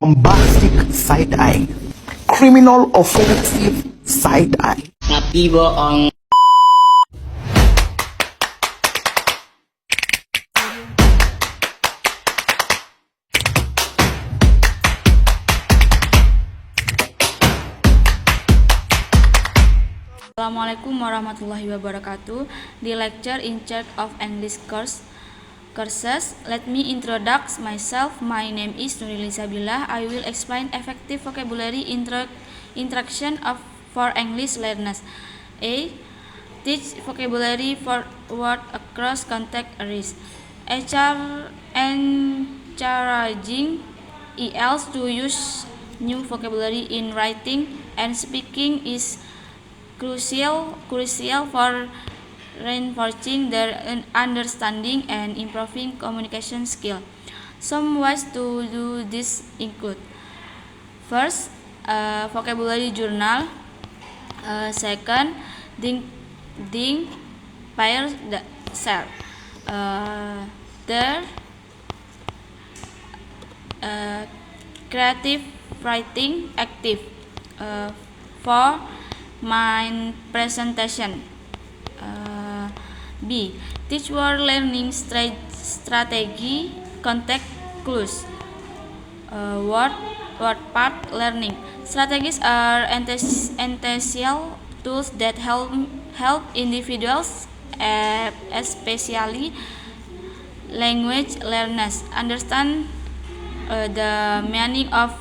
bombastic side-eye, criminal offensive side-eye. Nabi bohong. Assalamualaikum warahmatullahi wabarakatuh. The lecture in charge of English courses. Let me introduce myself. My name is Nurlisa Billah. I will explain effective vocabulary instruction for English learners. A. Teach vocabulary for word across context areas. Encouraging ELs to use new vocabulary in writing and speaking is crucial for reinforcing their understanding and improving communication skill. Some ways to do this include: first, vocabulary journal. Second, think pair self. Third, creative writing active. Four, mind presentation. B. Teach word learning strategy, context clues. Word part learning strategies are essential tools that help individuals, especially language learners, understand the meaning of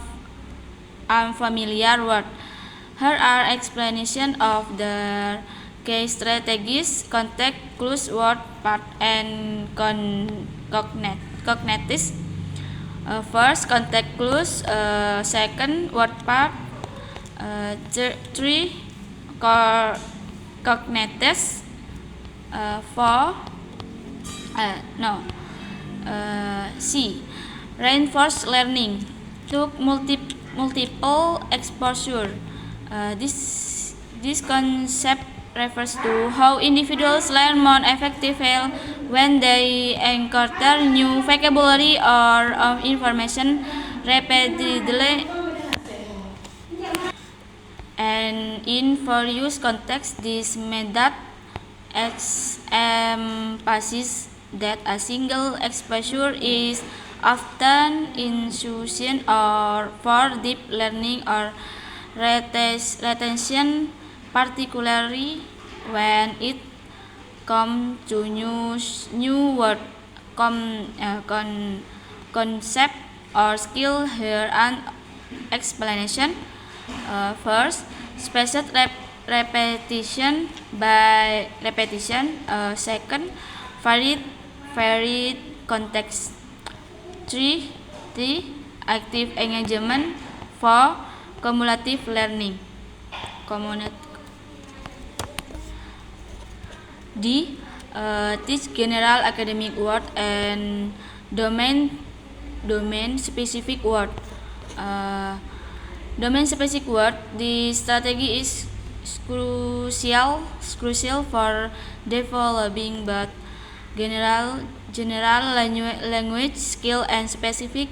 unfamiliar word. Here are explanations of the key strategies, context clues, word part, and cognites. First, context clues. Second, word part. Three, cognites. Four, C. Reinforced learning. Took multiple exposure. This concept refers to how individuals learn more effectively when they encounter new vocabulary or information repeatedly and in various contexts. This method emphasizes that a single exposure is often insufficient or for deep learning or retention, particularly when it comes to new word concept or skill. Here an explanation. First, spaced repetition by repetition. Second, varied context. Three, active engagement. Four, cumulative learning. D. Teach general academic word and domain specific word. Domain specific word. The strategy is crucial for developing both general language skill and specific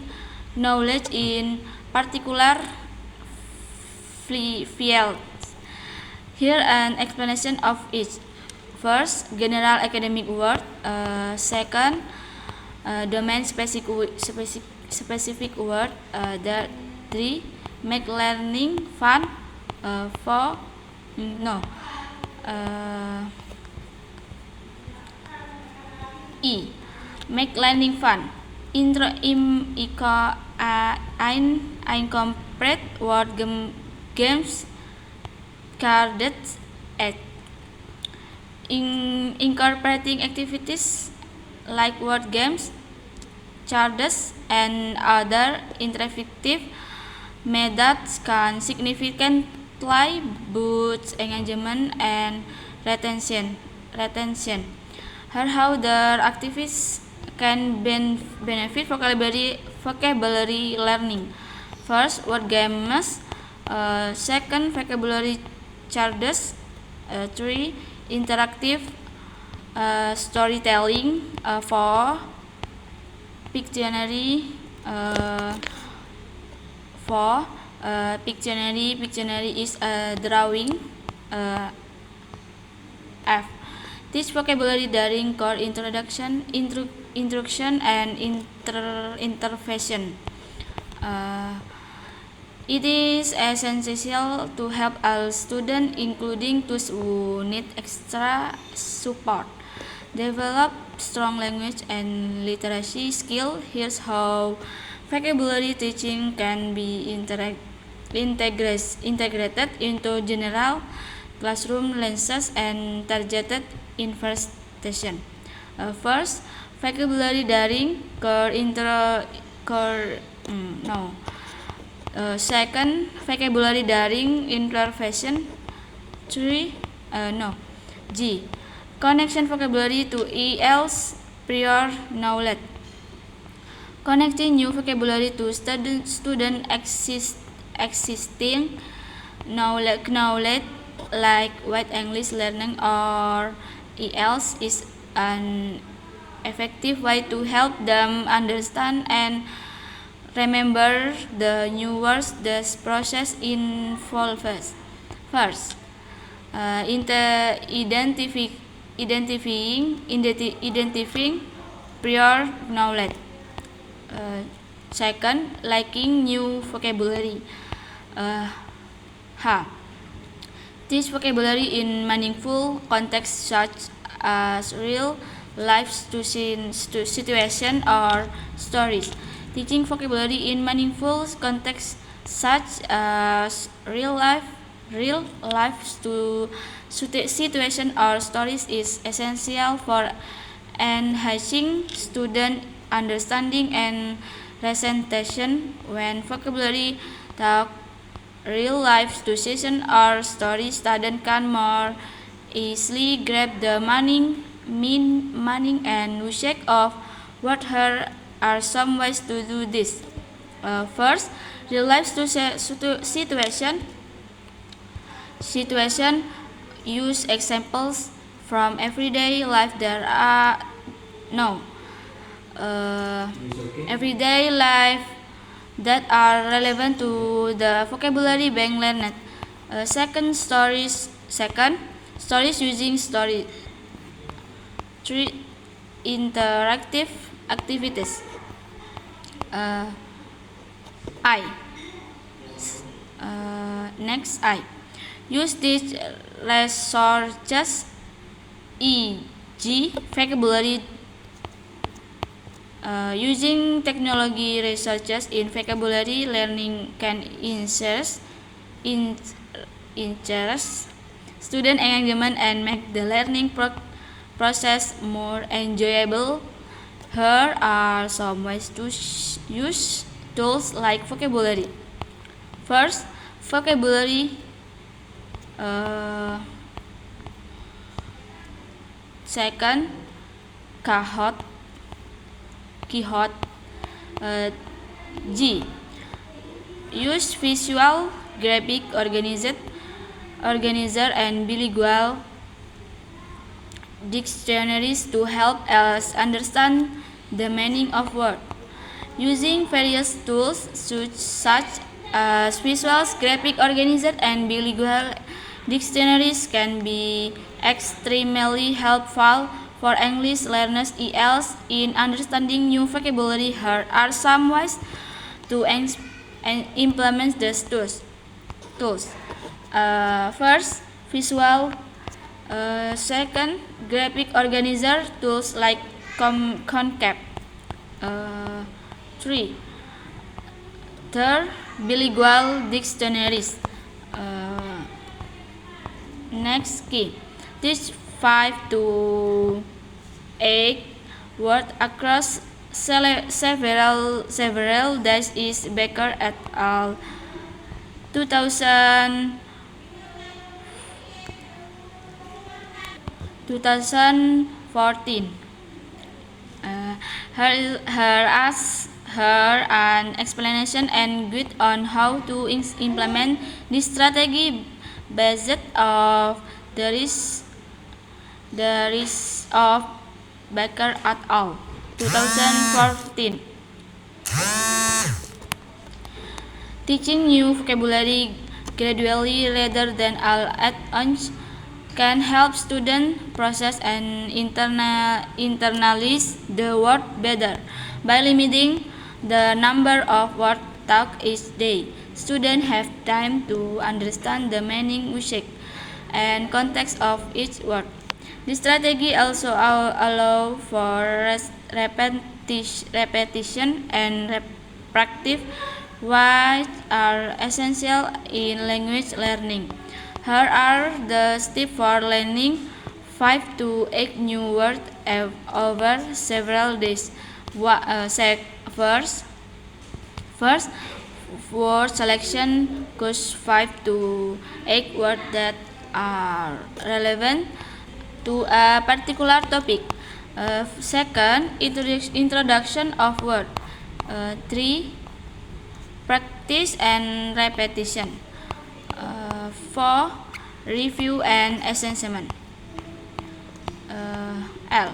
knowledge in particular fields. Here an explanation of each. First, general academic word. Second, domain specific word. Three, make learning fun. Four, E. Make learning fun. Incorporate word games, cards, incorporating activities like word games, charts, and other interactive methods can significantly boost engagement and retention. Here how the activities can benefit vocabulary learning. First, word games. Second, vocabulary charts. Three, interactive storytelling. Four, Pictionary. 4. Pictionary is a drawing. 5. Teach vocabulary during core introduction, introduction and intervention. It is essential to help all students, including those who need extra support, develop strong language and literacy skills. Here's how vocabulary teaching can be integrated into general classroom lessons and targeted intervention. First, vocabulary daring second, vocabulary daring intervention. 3. G. Connection vocabulary to EL's prior knowledge. Connecting new vocabulary to student existing knowledge like white English learning or ELs is an effective way to help them understand and remember the new words. This process involves first identifying prior knowledge. Second, liking new vocabulary. Teach vocabulary in meaningful contexts such as real life situation or stories. Teaching vocabulary in meaningful contexts such as real life situation or stories is essential for enhancing student understanding and representation. When vocabulary talk real life situation or stories, students can more easily grab the meaning and usage of what here are some ways to do this. First, real life situation. Use examples from everyday life. There are everyday life that are relevant to the vocabulary being learned. Second, stories using story. 3. Interactive activities. Next, use these resources, e.g. vocabulary. Using technology researches in vocabulary learning can enhance student engagement and make the learning process more enjoyable. Here are some ways to use tools like vocabulary. First, vocabulary. Second, Quixote. G. Use visual, graphic, organizer and bilingual dictionaries to help us understand the meaning of words. Using various tools such as visuals, graphic, organizer and bilingual dictionaries can be extremely helpful for English learners ELs in understanding new vocabulary. Here are some ways to implement these tools. First, visual. Second, graphic organizer tools like Concap. 3. Third, bilingual dictionaries. Next key. Teach 5 to 8 words across several days is Becker et al. 2014. Here an explanation and guide on how to implement this strategy based of the risk of Becker et al. 2014. Teaching new vocabulary gradually rather than all at once can help students process and internalize the word better. By limiting the number of words taught each day, students have time to understand the meaning, usage, and context of each word. This strategy also allows for repetition and practice, which are essential in language learning. Here are the steps for learning 5 to 8 new words over several days. First, word selection: choose 5 to 8 words that are relevant to a particular topic. Second, introduction of word. 3. Practice and repetition. 4. Review and assessment. L.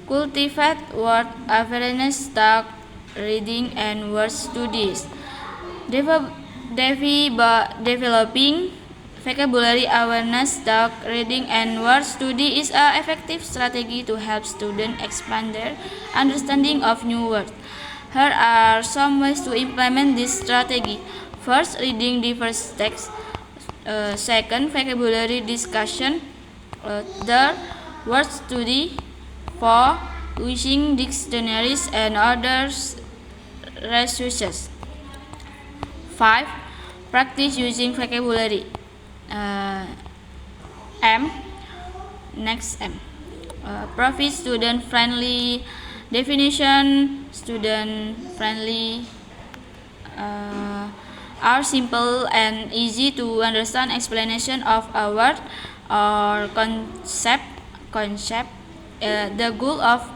Cultivate word awareness, talk, reading, and word studies. Developing vocabulary awareness, talk, reading, and word study is an effective strategy to help students expand their understanding of new words. Here are some ways to implement this strategy. First, reading diverse texts. Second, vocabulary discussion. Third, word study. 4. Using dictionaries and other resources. 5. Practice using vocabulary. M. Profit student-friendly definition. Student-friendly are simple and easy to understand explanation of a word or concept. The goal of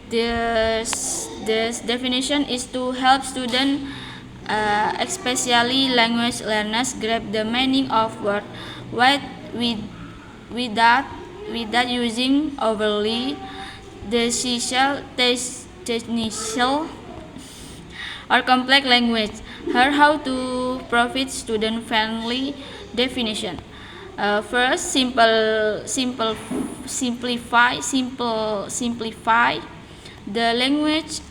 this definition is to help students, especially language learners, grab the meaning of word without using overly technical or complex language. Here, how to profit student-friendly definition. First, simplify the language.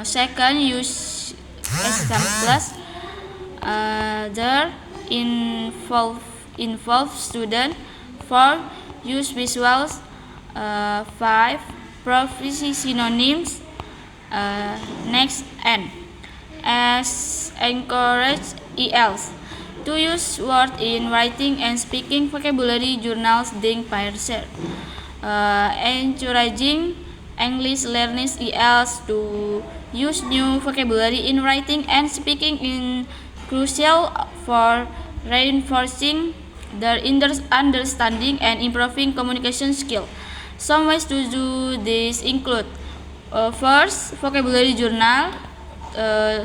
Second, use examples. Third, involve student. 4. Use visuals. 5. Proficiency synonyms. N. As encourage ELs to use words in writing and speaking vocabulary journals being shared. Encouraging English learners ELs to use new vocabulary in writing and speaking is crucial for reinforcing their understanding and improving communication skill. Some ways to do this include: first, vocabulary journal.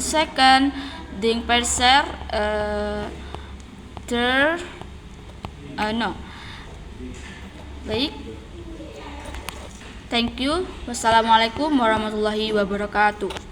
Second, share. Third, baik. Thank you. Wassalamualaikum warahmatullahi wabarakatuh.